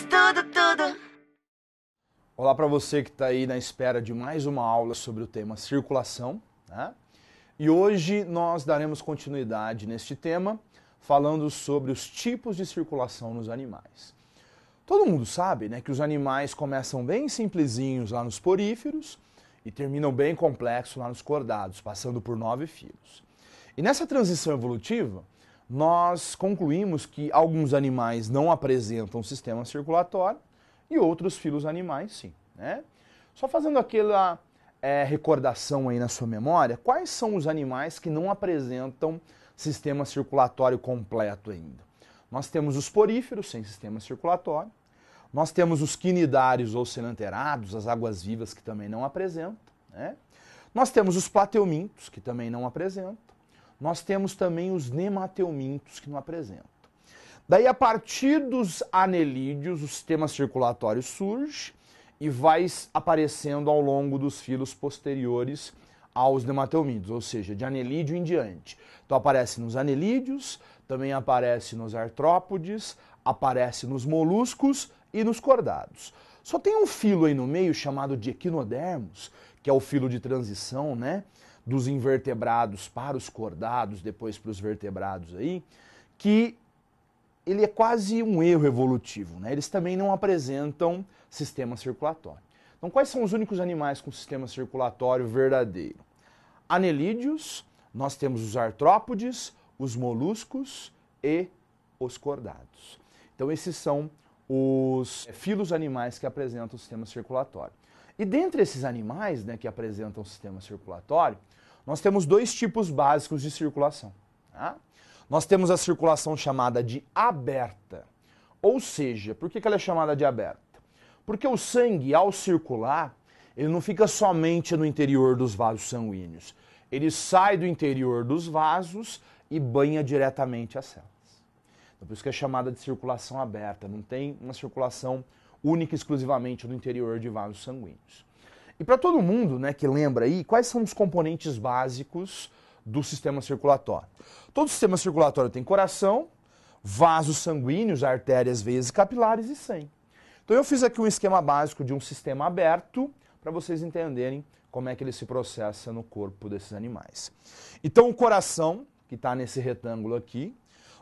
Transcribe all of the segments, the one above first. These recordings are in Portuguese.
tudo. Olá para você que está aí na espera de mais uma aula sobre o tema circulação, né? E hoje nós daremos continuidade neste tema, falando sobre os tipos de circulação nos animais. Todo mundo sabe, né, que os animais começam bem simplesinhos lá nos poríferos e terminam bem complexos lá nos cordados, passando por 9 filos. E nessa transição evolutiva, nós concluímos que alguns animais não apresentam sistema circulatório e outros filos animais sim, né? Só fazendo aquela recordação aí na sua memória, quais são os animais que não apresentam sistema circulatório completo ainda? Nós temos os poríferos sem sistema circulatório, nós temos os quinidários ou cenanterados, as águas-vivas que também não apresentam, né? Nós temos os plateumintos que também não apresentam, nós temos também os nemateumintos que não apresentam. Daí, a partir dos anelídeos, o sistema circulatório surge e vai aparecendo ao longo dos filos posteriores aos nemateumintos, ou seja, de anelídeo em diante. Então aparece nos anelídeos, também aparece nos artrópodes, aparece nos moluscos e nos cordados. Só tem um filo aí no meio chamado de equinodermos, que é o filo de transição, né, dos invertebrados para os cordados, depois para os vertebrados aí, que ele é quase um erro evolutivo, né? Eles também não apresentam sistema circulatório. Então, quais são os únicos animais com sistema circulatório verdadeiro? Anelídeos, nós temos os artrópodes, os moluscos e os cordados. Então, esses são os filos animais que apresentam o sistema circulatório. E dentre esses animais, né, que apresentam o sistema circulatório, nós temos dois tipos básicos de circulação, tá? Nós temos a circulação chamada de aberta, ou seja, por que ela é chamada de aberta? Porque o sangue, ao circular, ele não fica somente no interior dos vasos sanguíneos, ele sai do interior dos vasos e banha diretamente as células. Então, por isso que é chamada de circulação aberta, não tem uma circulação única e exclusivamente no interior de vasos sanguíneos. E para todo mundo, né, que lembra aí, quais são os componentes básicos do sistema circulatório? Todo sistema circulatório tem coração, vasos sanguíneos, artérias, veias e capilares e sangue. Então eu fiz aqui um esquema básico de um sistema aberto para vocês entenderem como é que ele se processa no corpo desses animais. Então o coração, que está nesse retângulo aqui,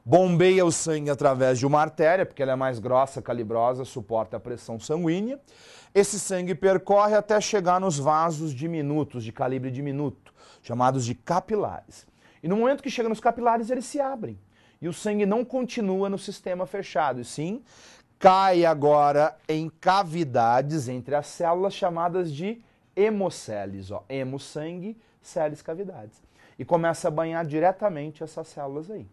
bombeia o sangue através de uma artéria, porque ela é mais grossa, calibrosa, suporta a pressão sanguínea. Esse sangue percorre até chegar nos vasos diminutos, de calibre diminuto, chamados de capilares. E no momento que chega nos capilares, eles se abrem. E o sangue não continua no sistema fechado, e sim cai agora em cavidades entre as células chamadas de hemoceles. Ó, hemo, sangue, celes, cavidades. E começa a banhar diretamente essas células aí.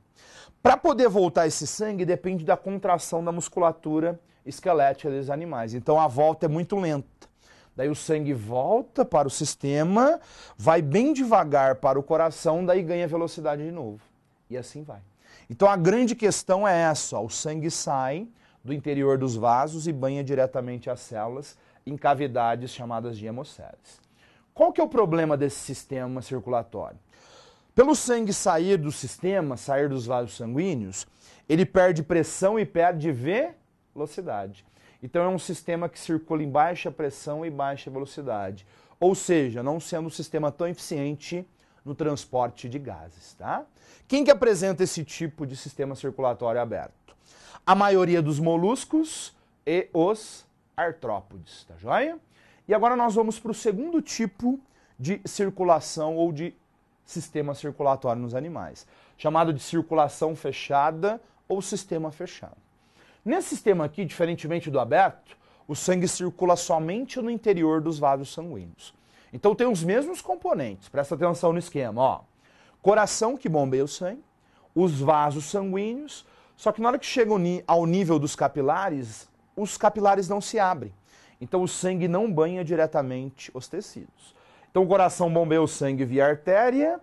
Para poder voltar esse sangue, depende da contração da musculatura esquelética dos animais. Então a volta é muito lenta. Daí o sangue volta para o sistema, vai bem devagar para o coração, daí ganha velocidade de novo. E assim vai. Então a grande questão é essa, ó, o sangue sai do interior dos vasos e banha diretamente as células em cavidades chamadas de hemoceles. Qual que é o problema desse sistema circulatório? Pelo sangue sair do sistema, sair dos vasos sanguíneos, ele perde pressão e perde velocidade. Então é um sistema que circula em baixa pressão e baixa velocidade. Ou seja, não sendo um sistema tão eficiente no transporte de gases, tá? Quem que apresenta esse tipo de sistema circulatório aberto? A maioria dos moluscos e os artrópodes, tá joia? E agora nós vamos para o segundo tipo de circulação ou de sistema circulatório nos animais, chamado de circulação fechada ou sistema fechado. Nesse sistema aqui, diferentemente do aberto, o sangue circula somente no interior dos vasos sanguíneos. Então tem os mesmos componentes, presta atenção no esquema, ó. Coração que bombeia o sangue, os vasos sanguíneos, só que na hora que chega ao nível dos capilares, os capilares não se abrem. Então o sangue não banha diretamente os tecidos. Então o coração bombeia o sangue via artéria,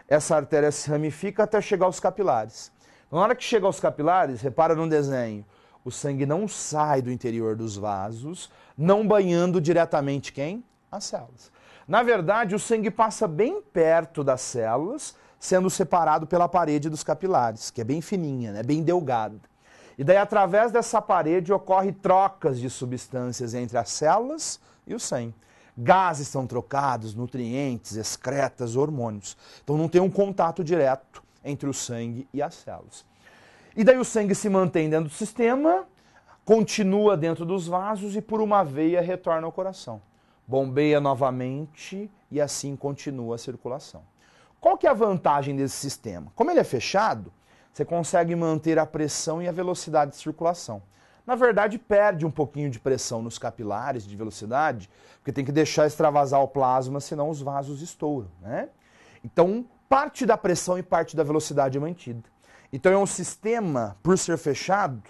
essa artéria se ramifica até chegar aos capilares. Na hora que chega aos capilares, repara no desenho, o sangue não sai do interior dos vasos, não banhando diretamente quem? As células. Na verdade, o sangue passa bem perto das células, sendo separado pela parede dos capilares, que é bem fininha, né? Bem delgada. E daí, através dessa parede, ocorre trocas de substâncias entre as células e o sangue. Gases são trocados, nutrientes, excretas, hormônios. Então não tem um contato direto entre o sangue e as células. E daí o sangue se mantém dentro do sistema, continua dentro dos vasos e por uma veia retorna ao coração. Bombeia novamente e assim continua a circulação. Qual que é a vantagem desse sistema? Como ele é fechado, você consegue manter a pressão e a velocidade de circulação. Na verdade, perde um pouquinho de pressão nos capilares, de velocidade, porque tem que deixar extravasar o plasma, senão os vasos estouram, né? Então, parte da pressão e parte da velocidade é mantida. Então, é um sistema, por ser fechado,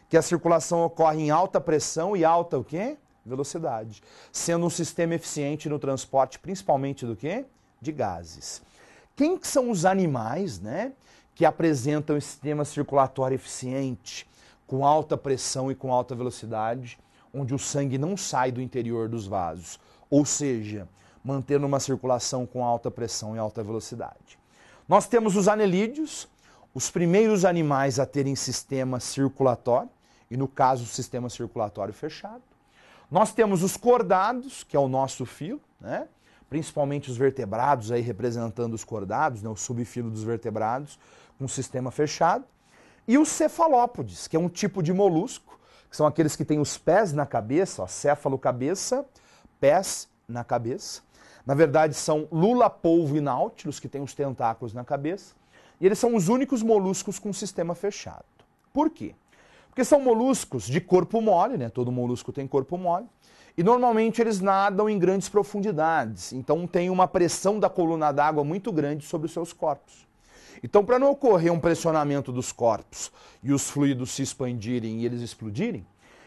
que a circulação ocorre em alta pressão e alta o quê? Velocidade. Sendo um sistema eficiente no transporte, principalmente do quê? De gases. Quem são os animais, né, que apresentam esse sistema circulatório eficiente, com alta pressão e com alta velocidade, onde o sangue não sai do interior dos vasos, ou seja, mantendo uma circulação com alta pressão e alta velocidade? Nós temos os anelídeos, os primeiros animais a terem sistema circulatório, e no caso o sistema circulatório fechado. Nós temos os cordados, que é o nosso filo, né? Principalmente os vertebrados, aí representando os cordados, né? O subfilo dos vertebrados, com sistema fechado. E os cefalópodes, que é um tipo de molusco, que são aqueles que têm os pés na cabeça, ó, céfalo, cabeça, pés na cabeça. Na verdade, são lula, polvo e náutilos, que têm os tentáculos na cabeça. E eles são os únicos moluscos com sistema fechado. Por quê? Porque são moluscos de corpo mole, né? Todo molusco tem corpo mole. E normalmente eles nadam em grandes profundidades. Então tem uma pressão da coluna d'água muito grande sobre os seus corpos. Então, para não ocorrer um pressionamento dos corpos e os fluidos se expandirem e eles explodirem,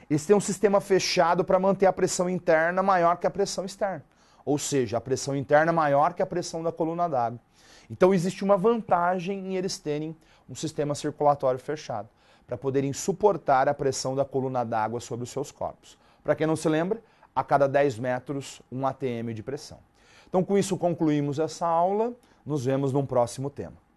eles têm um sistema fechado para manter a pressão interna maior que a pressão externa. Ou seja, a pressão interna maior que a pressão da coluna d'água. Então, existe uma vantagem em eles terem um sistema circulatório fechado, para poderem suportar a pressão da coluna d'água sobre os seus corpos. Para quem não se lembra, a cada 10 metros, 1 atm de pressão. Então, com isso, concluímos essa aula. Nos vemos num próximo tema.